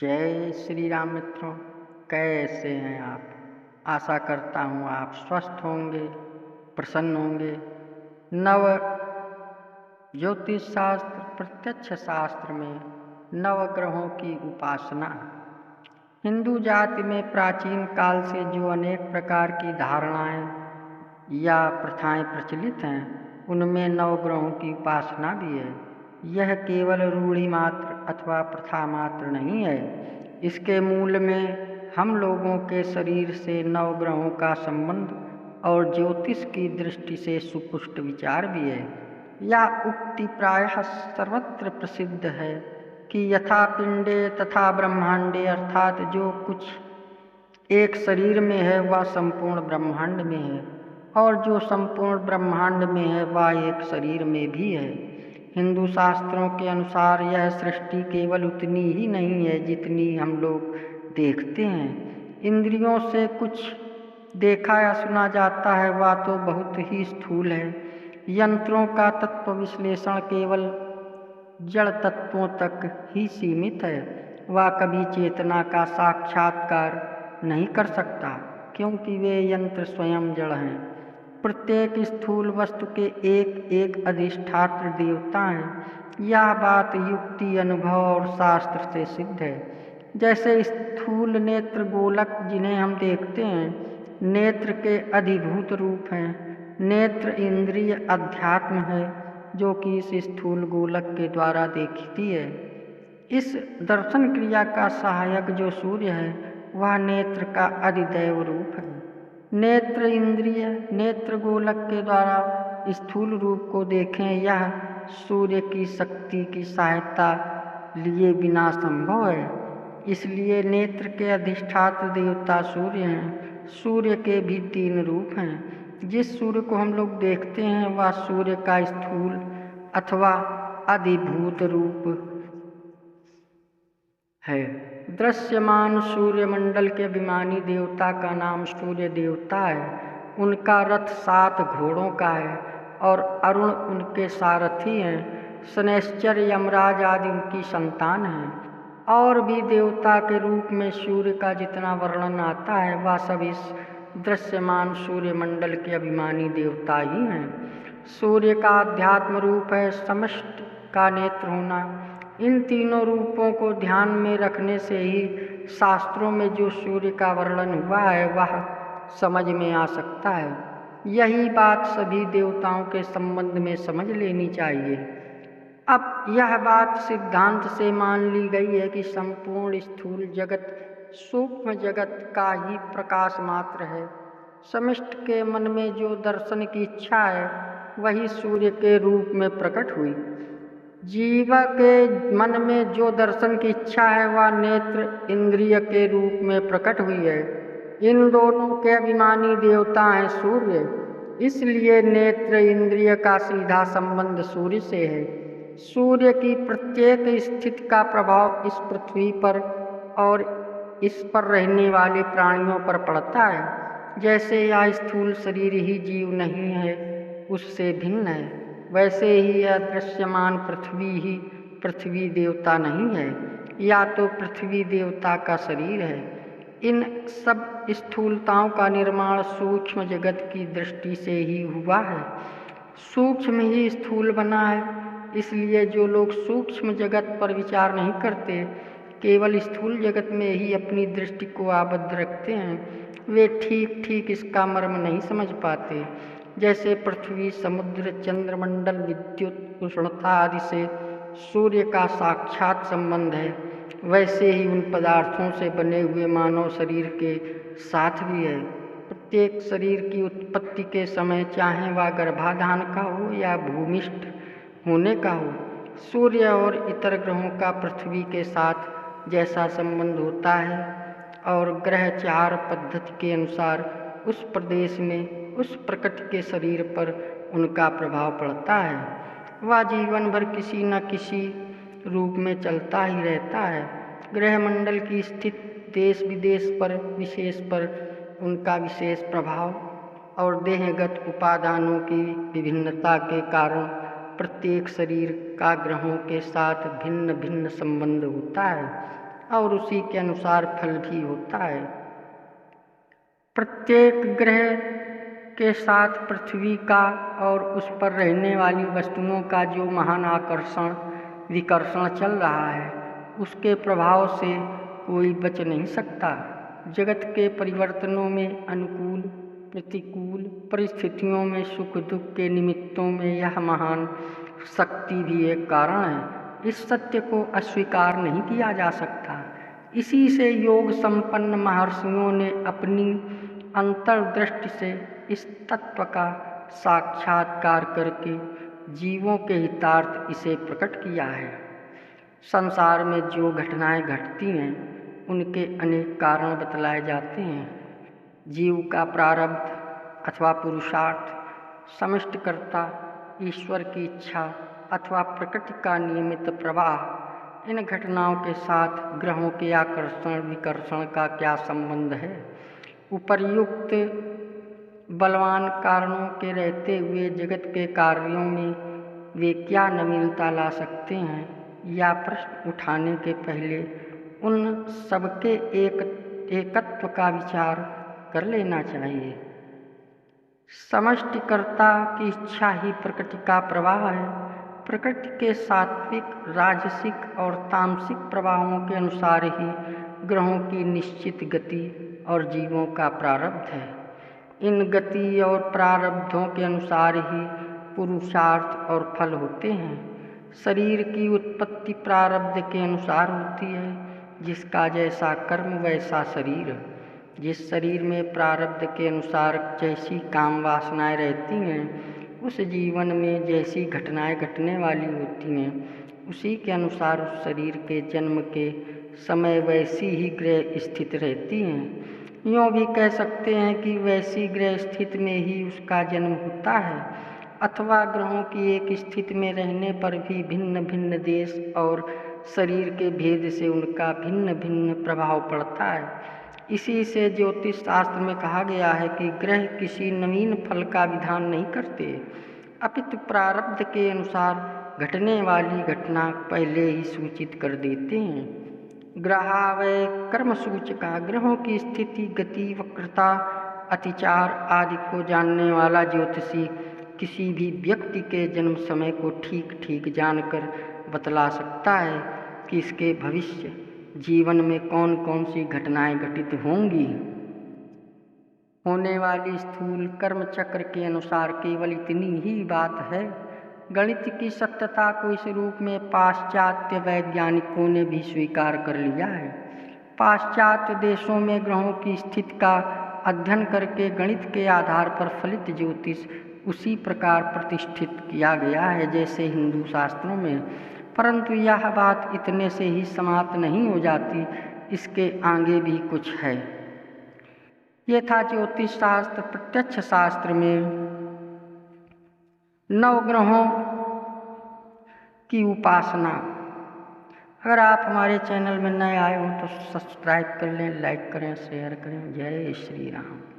जय श्री राम मित्रों। कैसे हैं आप? आशा करता हूँ आप स्वस्थ होंगे, प्रसन्न होंगे। नव ज्योतिष शास्त्र प्रत्यक्ष शास्त्र में नवग्रहों की उपासना। हिंदू जाति में प्राचीन काल से जो अनेक प्रकार की धारणाएं या प्रथाएं प्रचलित हैं, उनमें नवग्रहों की उपासना भी है। यह केवल रूढ़ि मात्र अथवा प्रथा मात्र नहीं है। इसके मूल में हम लोगों के शरीर से नवग्रहों का संबंध और ज्योतिष की दृष्टि से सुपुष्ट विचार भी है। यह उक्ति प्रायः सर्वत्र प्रसिद्ध है कि यथा पिंडे तथा ब्रह्मांडे, अर्थात जो कुछ एक शरीर में है वह संपूर्ण ब्रह्मांड में है, और जो संपूर्ण ब्रह्मांड में है वह एक शरीर में भी है। हिंदू शास्त्रों के अनुसार यह सृष्टि केवल उतनी ही नहीं है जितनी हम लोग देखते हैं। इंद्रियों से कुछ देखा या सुना जाता है वह तो बहुत ही स्थूल है। यंत्रों का तत्व विश्लेषण केवल जड़ तत्वों तक ही सीमित है। वह कभी चेतना का साक्षात्कार नहीं कर सकता, क्योंकि वे यंत्र स्वयं जड़ हैं। प्रत्येक स्थूल वस्तु के एक एक अधिष्ठात्र देवता हैं। यह बात युक्ति, अनुभव और शास्त्र से सिद्ध है। जैसे स्थूल नेत्र गोलक जिन्हें हम देखते हैं, नेत्र के अधिभूत रूप हैं। नेत्र इंद्रिय अध्यात्म है जो कि इस स्थूल गोलक के द्वारा देखती है। इस दर्शन क्रिया का सहायक जो सूर्य है वह नेत्र का अधिदैव रूप है। नेत्र इंद्रिय नेत्र गोलक के द्वारा स्थूल रूप को देखें, यह सूर्य की शक्ति की सहायता लिए बिना संभव है। इसलिए नेत्र के अधिष्ठात्र देवता सूर्य हैं। सूर्य के भी 3 रूप हैं। जिस सूर्य को हम लोग देखते हैं वह सूर्य का स्थूल अथवा अधिभूत रूप है। दृश्यमान सूर्यमंडल के अभिमानी देवता का नाम सूर्य देवता है। उनका रथ 7 घोड़ों का है और अरुण उनके सारथी हैं। शनैश्चर, यमराज आदि उनकी संतान हैं। और भी देवता के रूप में सूर्य का जितना वर्णन आता है वह सब इस दृश्यमान सूर्यमंडल के अभिमानी देवता ही हैं। सूर्य का अध्यात्म रूप है समष्ट का नेत्र होना। इन तीनों रूपों को ध्यान में रखने से ही शास्त्रों में जो सूर्य का वर्णन हुआ है वह समझ में आ सकता है। यही बात सभी देवताओं के संबंध में समझ लेनी चाहिए। अब यह बात सिद्धांत से मान ली गई है कि संपूर्ण स्थूल जगत सूक्ष्म जगत का ही प्रकाश मात्र है। समष्ट के मन में जो दर्शन की इच्छा है वही सूर्य के रूप में प्रकट हुई। जीव के मन में जो दर्शन की इच्छा है वह नेत्र इंद्रिय के रूप में प्रकट हुई है। इन दोनों के अभिमानी देवता हैं सूर्य। इसलिए नेत्र इंद्रिय का सीधा संबंध सूर्य से है। सूर्य की प्रत्येक स्थिति का प्रभाव इस पृथ्वी पर और इस पर रहने वाले प्राणियों पर पड़ता है। जैसे यह स्थूल शरीर ही जीव नहीं है, उससे भिन्न है, वैसे ही यह दृश्यमान पृथ्वी ही पृथ्वी देवता नहीं है, या तो पृथ्वी देवता का शरीर है। इन सब स्थूलताओं का निर्माण सूक्ष्म जगत की दृष्टि से ही हुआ है। सूक्ष्म ही स्थूल बना है। इसलिए जो लोग सूक्ष्म जगत पर विचार नहीं करते, केवल स्थूल जगत में ही अपनी दृष्टि को आबद्ध रखते हैं, वे ठीक ठीक इसका मर्म नहीं समझ पाते। जैसे पृथ्वी, समुद्र, चंद्रमंडल, विद्युत, उष्णता आदि से सूर्य का साक्षात संबंध है, वैसे ही उन पदार्थों से बने हुए मानव शरीर के साथ भी है। प्रत्येक शरीर की उत्पत्ति के समय, चाहे वह गर्भाधान का हो या भूमिष्ठ होने का हो, सूर्य और इतर ग्रहों का पृथ्वी के साथ जैसा संबंध होता है और ग्रहचार पद्धति के अनुसार उस प्रदेश में उस प्रकृति के शरीर पर उनका प्रभाव पड़ता है, वह जीवन भर किसी न किसी रूप में चलता ही रहता है। ग्रहमंडल की स्थिति देश विदेश पर विशेष पर उनका विशेष प्रभाव और देहगत उपादानों की विभिन्नता के कारण प्रत्येक शरीर का ग्रहों के साथ भिन्न भिन्न संबंध होता है। और उसी के अनुसार फल भी होता है। प्रत्येक ग्रह के साथ पृथ्वी का और उस पर रहने वाली वस्तुओं का जो महान आकर्षण विकर्षण चल रहा है, उसके प्रभाव से कोई बच नहीं सकता। जगत के परिवर्तनों में अनुकूल प्रतिकूल परिस्थितियों में सुख दुख के निमित्तों में यह महान शक्ति भी एक कारण है। इस सत्य को अस्वीकार नहीं किया जा सकता। इसी से योग संपन्न महर्षियों ने अपनी अंतर्दृष्टि से इस तत्व का साक्षात्कार करके जीवों के हितार्थ इसे प्रकट किया है। संसार में जो घटनाएं घटती हैं, उनके अनेक कारण बतलाए जाते हैं। जीव का प्रारब्ध अथवा पुरुषार्थ, समष्टिकर्ता ईश्वर की इच्छा अथवा प्रकृति का नियमित प्रवाह, इन घटनाओं के साथ ग्रहों के आकर्षण विकर्षण का क्या संबंध है? उपर्युक्त बलवान कारणों के रहते हुए जगत के कार्यों में वे क्या नवीनता ला सकते हैं, या प्रश्न उठाने के पहले उन सबके एकत्व का विचार कर लेना चाहिए। समष्टिकर्ता की इच्छा ही प्रकृति का प्रवाह है। प्रकृति के सात्विक, राजसिक और तामसिक प्रवाहों के अनुसार ही ग्रहों की निश्चित गति और जीवों का प्रारब्ध है। इन गति और प्रारब्धों के अनुसार ही पुरुषार्थ और फल होते हैं। शरीर की उत्पत्ति प्रारब्ध के अनुसार होती है। जिसका जैसा कर्म वैसा शरीर। जिस शरीर में प्रारब्ध के अनुसार जैसी काम वासनाएं रहती हैं, उस जीवन में जैसी घटनाएं घटने वाली होती हैं, उसी के अनुसार उस शरीर के जन्म के समय वैसी ही ग्रह स्थित रहती हैं। यूँ भी कह सकते हैं कि वैसी ग्रह स्थिति में ही उसका जन्म होता है, अथवा ग्रहों की एक स्थिति में रहने पर भी भिन्न भिन्न देश और शरीर के भेद से उनका भिन्न भिन्न प्रभाव पड़ता है। इसी से ज्योतिष शास्त्र में कहा गया है कि ग्रह किसी नवीन फल का विधान नहीं करते, अपितु प्रारब्ध के अनुसार घटने वाली घटना पहले ही सूचित कर देते हैं। ग्रहावय कर्म सूचका, ग्रहों की स्थिति, गति, वक्रता, अतिचार आदि को जानने वाला ज्योतिषी किसी भी व्यक्ति के जन्म समय को ठीक ठीक जानकर बतला सकता है कि इसके भविष्य जीवन में कौन कौन सी घटनाएं घटित होंगी। होने वाली स्थूल कर्म चक्र के अनुसार केवल इतनी ही बात है। गणित की सत्यता को इस रूप में पाश्चात्य वैज्ञानिकों ने भी स्वीकार कर लिया है। पाश्चात्य देशों में ग्रहों की स्थिति का अध्ययन करके गणित के आधार पर फलित ज्योतिष उसी प्रकार प्रतिष्ठित किया गया है जैसे हिंदू शास्त्रों में। परंतु यह बात इतने से ही समाप्त नहीं हो जाती, इसके आगे भी कुछ है। ये था ज्योतिष शास्त्र प्रत्यक्ष शास्त्र में नवग्रहों की उपासना। अगर आप हमारे चैनल में नए आए हो तो सब्सक्राइब कर लें, लाइक करें, शेयर करें। जय श्री राम।